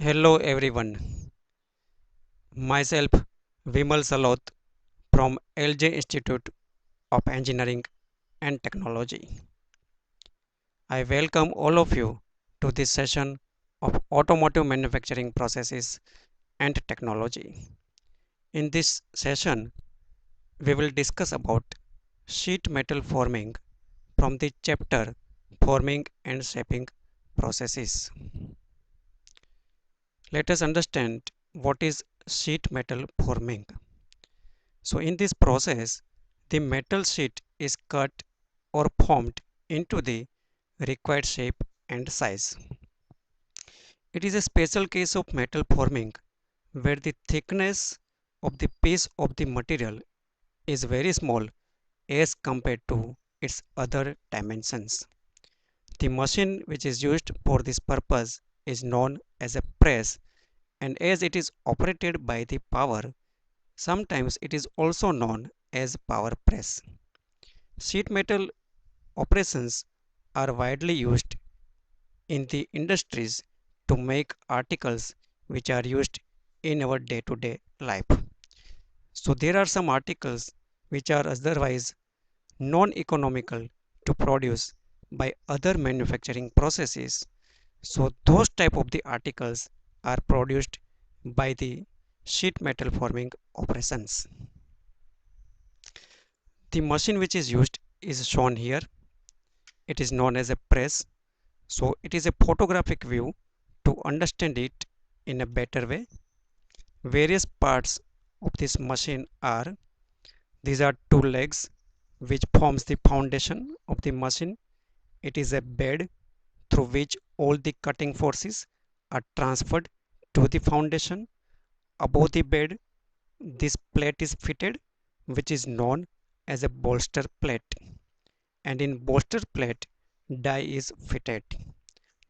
Hello everyone, myself Vimal Salot from LJ Institute of Engineering and Technology. I welcome all of you to this session of automotive manufacturing processes and technology. In this session, we will discuss about sheet metal forming from the chapter Forming and Shaping Processes. Let us understand what is sheet metal forming. So in this process, the metal sheet is cut or formed into the required shape and size. It is a special case of metal forming where the thickness of the piece of the material is very small as compared to its other dimensions. The machine which is used for this purpose is known as a press, and as it is operated by the power, sometimes it is also known as power press. Sheet metal operations are widely used in the industries to make articles which are used in our day to day life. So, there are some articles which are otherwise non economical to produce by other manufacturing processes. So, those type of the articles are produced by the sheet metal forming operations. The machine which is used is shown here. It is known as a press. So it is a photographic view to understand it in a better way. Various parts of this machine are these are two legs which forms the foundation of the machine. It is a bed through which all the cutting forces are transferred to the foundation. Above the bed, this plate is fitted, which is known as a bolster plate, and in bolster plate, die is fitted.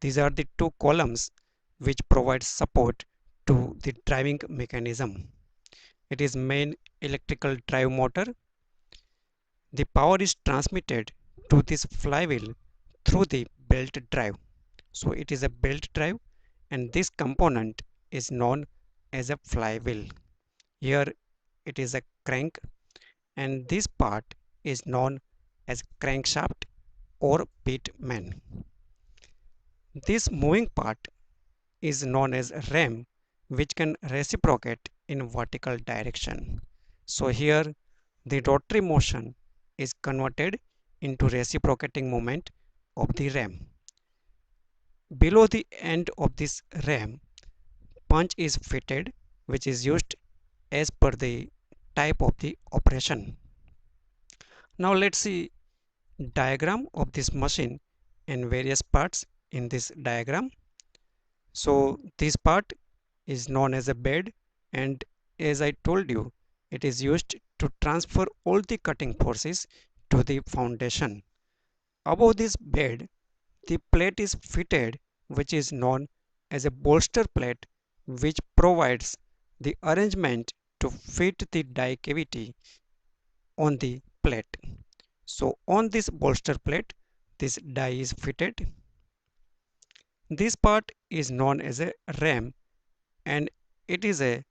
These are the two columns which provide support to the driving mechanism. It is main electrical drive motor. The power is transmitted to this flywheel through the belt drive. So it is a belt drive, and this component is known as a flywheel. Here it is a crank, and this part is known as crankshaft or pitman. This moving part is known as ram, which can reciprocate in vertical direction. So here the rotary motion is converted into reciprocating moment of the ram. Below the end of this ram, punch is fitted, which is used as per the type of the operation. Now let's see diagram of this machine and various parts in this diagram. So this part is known as a bed, and as I told you, it is used to transfer all the cutting forces to the foundation. Above this bed, the plate is fitted, which is known as a bolster plate, which provides the arrangement to fit the die cavity on the plate. So on this bolster plate, this die is fitted. This part is known as a ram, and it is a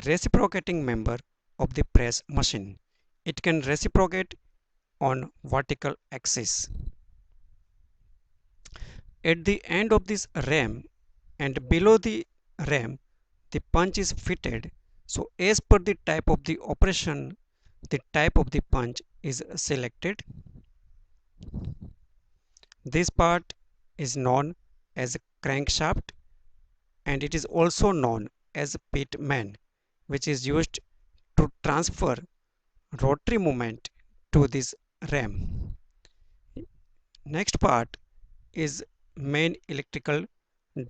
reciprocating member of the press machine. It can reciprocate on vertical axis. At the end of this ram and below the ram, the punch is fitted. So as per the type of the operation, the type of the punch is selected. This part is known as crankshaft, and it is also known as pitman, which is used to transfer rotary movement to this ram. Next part is main electrical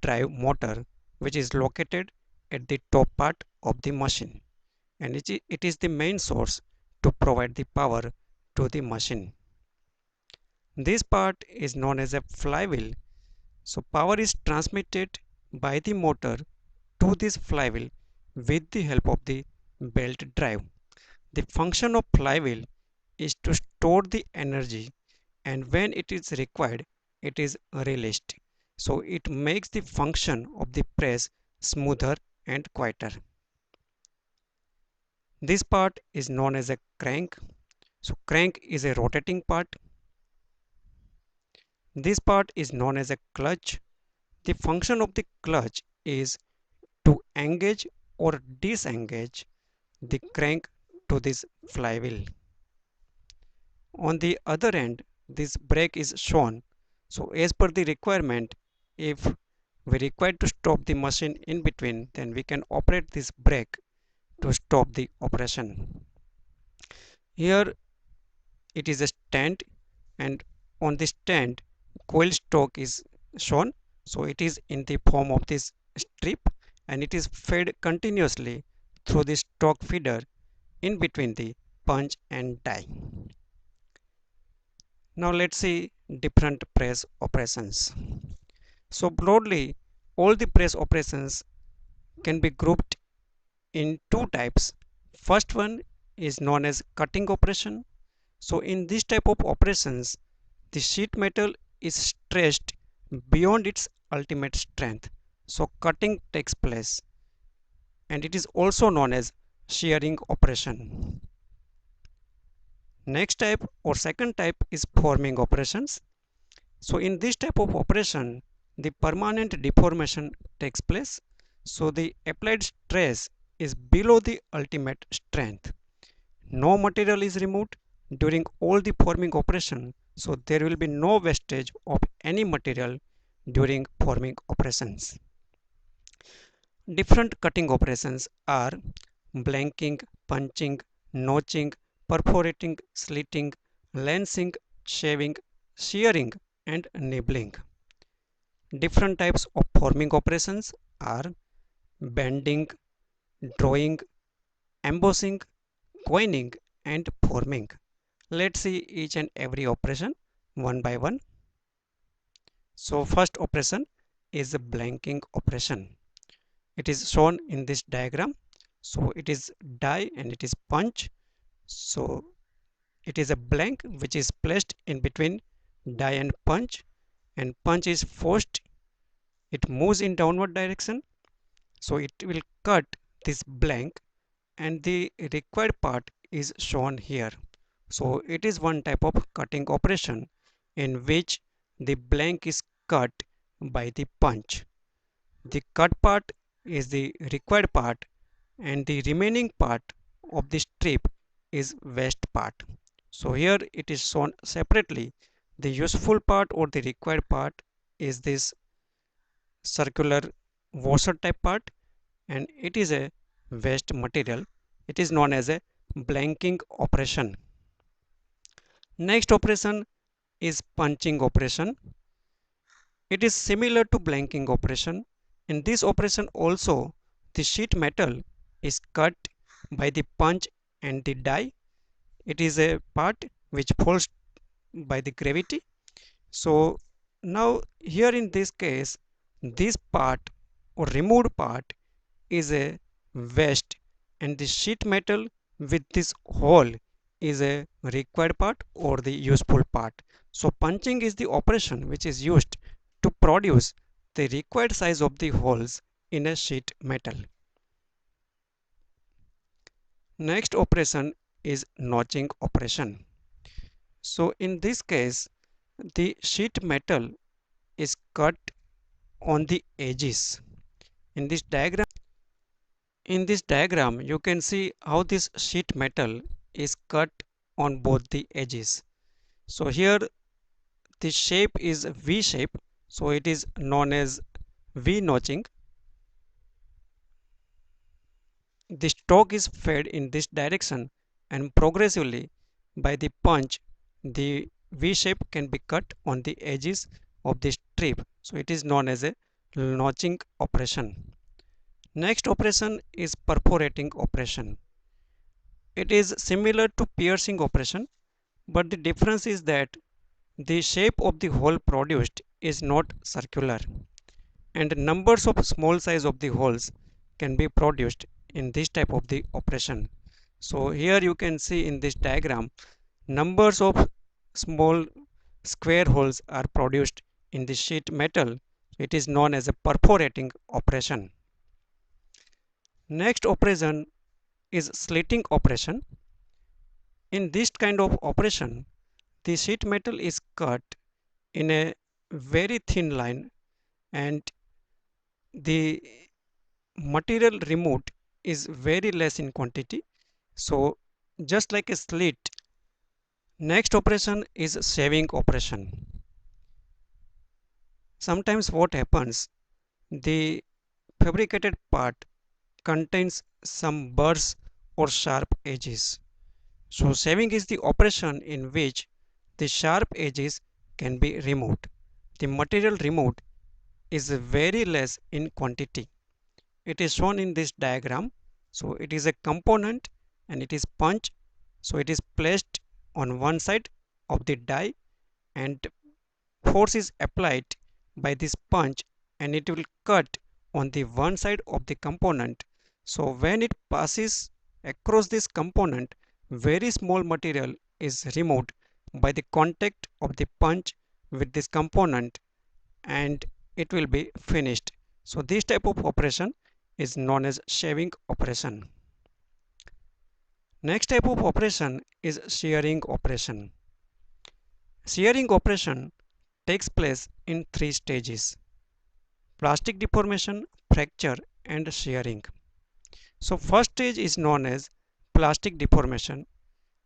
drive motor, which is located at the top part of the machine, and it is the main source to provide the power to the machine. This part is known as a flywheel. So power is transmitted by the motor to this flywheel with the help of the belt drive. The function of flywheel is to store the energy, and when it is required, it is released. So it makes the function of the press smoother and quieter. This part is known as a crank. So crank is a rotating part. This part is known as a clutch. The function of the clutch is to engage or disengage the crank to this flywheel. On the other end, this brake is shown. So as per the requirement, if we require to stop the machine in between, then we can operate this brake to stop the operation. Here it is a stand, and on this stand coil stock is shown. So it is in the form of this strip, and it is fed continuously through the stock feeder in between the punch and die. Now let's see different press operations. So broadly, all the press operations can be grouped in two types. First one is known as cutting operation. So in this type of operations, the sheet metal is stretched beyond its ultimate strength. So cutting takes place, and it is also known as shearing operation. Next type or second type is forming operations. So in this type of operation, the permanent deformation takes place. So the applied stress is below the ultimate strength. No material is removed during all the forming operation. So there will be no wastage of any material during forming operations. Different cutting operations are blanking, punching, notching, perforating, slitting, lancing, shaving, shearing, and nibbling. Different types of forming operations are bending, drawing, embossing, coining, and forming. Let's see each and every operation one by one. So first operation is a blanking operation. It is shown in this diagram. So it is die and it is punch. So it is a blank which is placed in between die and punch is forced. It moves in downward direction. So it will cut this blank, and the required part is shown here. So it is one type of cutting operation in which the blank is cut by the punch. The cut part is the required part, and the remaining part of the strip is waste part. So here it is shown separately. The useful part or the required part is this circular washer type part, and it is a waste material. It is known as a blanking operation. Next operation is punching operation. It is similar to blanking operation. In this operation also, the sheet metal is cut by the punch and the die. It is a part which falls by the gravity. So now here in this case, this part or removed part is a waste, and the sheet metal with this hole is a required part or the useful part. So punching is the operation which is used to produce the required size of the holes in a sheet metal. Next operation is notching operation. So in this case, the sheet metal is cut on the edges. In this diagram, you can see how this sheet metal is cut on both the edges. So here the shape is V shape, so it is known as V notching. The stock is fed in this direction, and progressively by the punch the V shape can be cut on the edges of the strip. So it is known as a notching operation. Next operation is perforating operation. It is similar to piercing operation, but the difference is that the shape of the hole produced is not circular, and numbers of small size of the holes can be produced in this type of the operation. So here you can see in this diagram, numbers of small square holes are produced in the sheet metal. It is known as a perforating operation. Next operation is slitting operation. In this kind of operation, the sheet metal is cut in a very thin line and the material removed is very less in quantity. So just like a slit. Next operation is shaving operation. Sometimes what happens, the fabricated part contains some burrs or sharp edges. So shaving is the operation in which the sharp edges can be removed. The material removed is very less in quantity. It is shown in this diagram. So it is a component and it is punch. So it is placed on one side of the die and force is applied by this punch and it will cut on the one side of the component. So when it passes across this component, very small material is removed by the contact of the punch with this component and it will be finished. So this type of operation is known as shaving operation. Next type of operation is shearing operation. Shearing operation takes place in three stages: plastic deformation, fracture and shearing. So first stage is known as plastic deformation,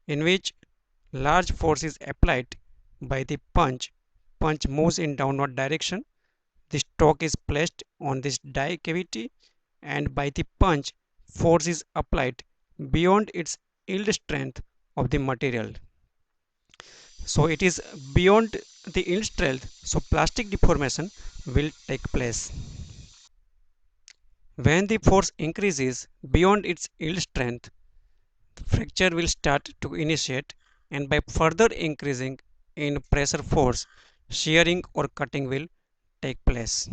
in which large force is applied by the punch. Punch moves in downward direction. The stock is placed on this die cavity and by the punch force is applied beyond its yield strength of the material. So it is beyond the yield strength, so plastic deformation will take place. When the force increases beyond its yield strength, fracture will start to initiate, and by further increasing in pressure force, shearing or cutting will take place.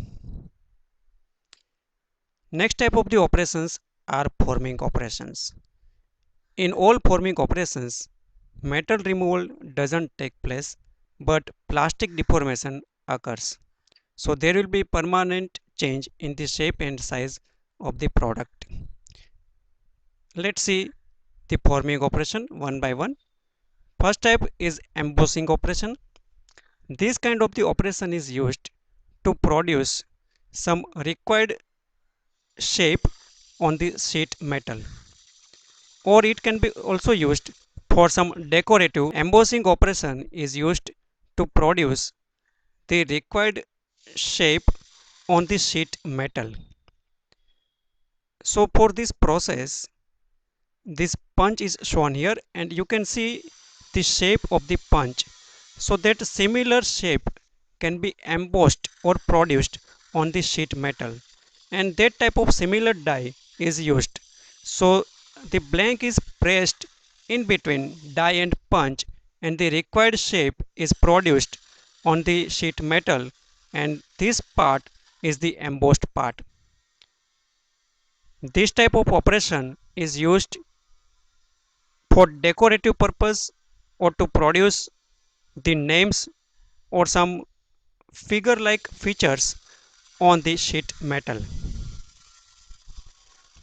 Next type of the operations are forming operations. In all forming operations, metal removal doesn't take place, but plastic deformation occurs. So there will be permanent change in the shape and size of the product. Let's see the forming operation one by one. First type is embossing operation. This kind of the operation is used to produce some required shape on the sheet metal, or it can be also used for some decorative. Embossing operation is used to produce the required shape on the sheet metal. So for this process, this punch is shown here and you can see the shape of the punch. So that similar shape can be embossed or produced on the sheet metal, and that type of similar die is used. So the blank is pressed in between die and punch and the required shape is produced on the sheet metal, and this part is the embossed part. This type of operation is used for decorative purpose or to produce the names or some figure like features on the sheet metal.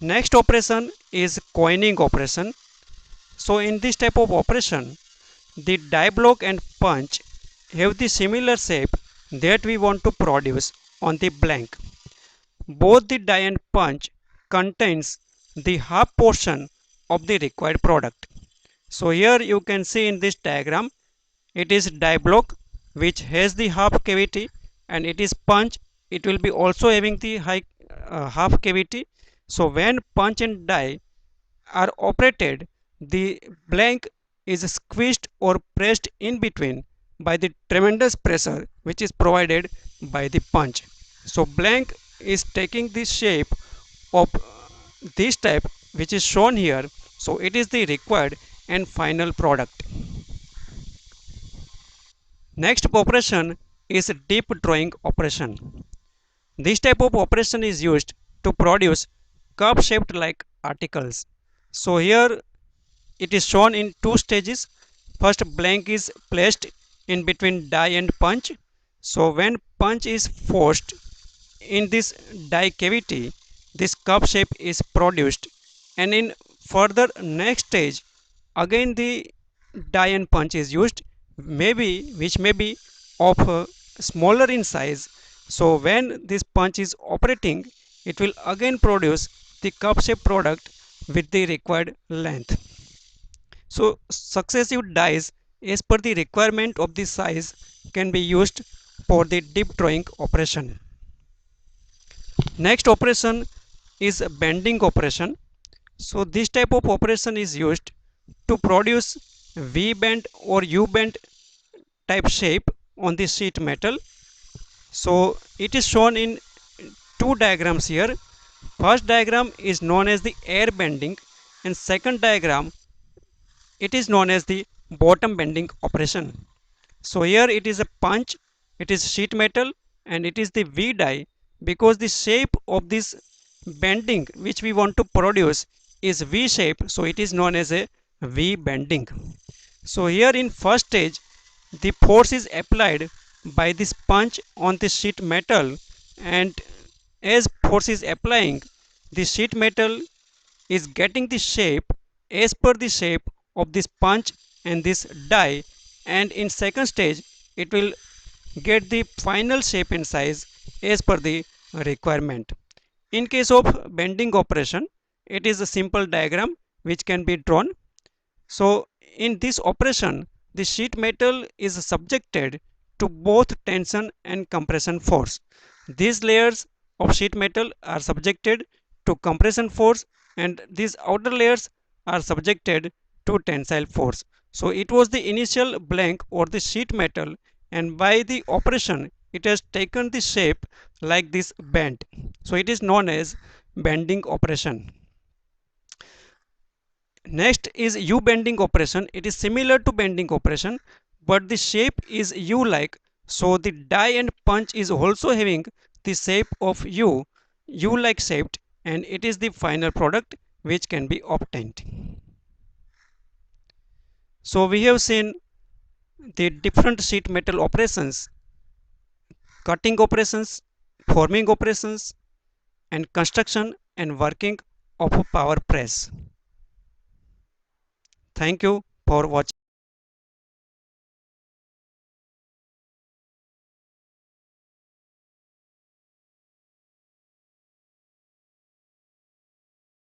Next operation is coining operation. So in this type of operation, the die block and punch have the similar shape that we want to produce on the blank. Both the die and punch contains the half portion of the required product. So here you can see in this diagram, it is die block which has the half cavity, and it is punch, it will be also having the half cavity. So when punch and die are operated, the blank is squeezed or pressed in between by the tremendous pressure which is provided by the punch. So blank is taking the shape of this type which is shown here. So it is the required and final product. Next operation is deep drawing operation. This type of operation is used to produce cup shaped like articles. So here it is shown in two stages. First blank is placed in between die and punch. So when punch is forced in this die cavity, this cup shape is produced, and in further next stage again the die and punch is used, maybe which may be of smaller in size. So when this punch is operating, it will again produce the cup shape product with the required length. So successive dies as per the requirement of the size can be used for the deep drawing operation. Next operation is bending operation. So this type of operation is used to produce V bend or U bend type shape on the sheet metal. So it is shown in two diagrams here. First diagram is known as the air bending, and second diagram it is known as the bottom bending operation. So here it is a punch, it is sheet metal, and it is the V die, because the shape of this bending which we want to produce is V shape, so it is known as a V bending. So here in first stage the force is applied by this punch on the sheet metal, and as force is applying, the sheet metal is getting the shape as per the shape of this punch and this die, and in second stage it will get the final shape and size as per the requirement. In case of bending operation, it is a simple diagram which can be drawn. So in this operation, the sheet metal is subjected to both tension and compression force. These layers of sheet metal are subjected to compression force, and these outer layers are subjected to tensile force. So it was the initial blank or the sheet metal, and by the operation it has taken the shape like this bend. So it is known as bending operation. Next is U bending operation. It is similar to bending operation, but the shape is U like. So the die and punch is also having the shape of U like shaped, and it is the final product which can be obtained. So we have seen the different sheet metal operations: cutting operations, forming operations, and construction and working of a power press. Thank you for watching.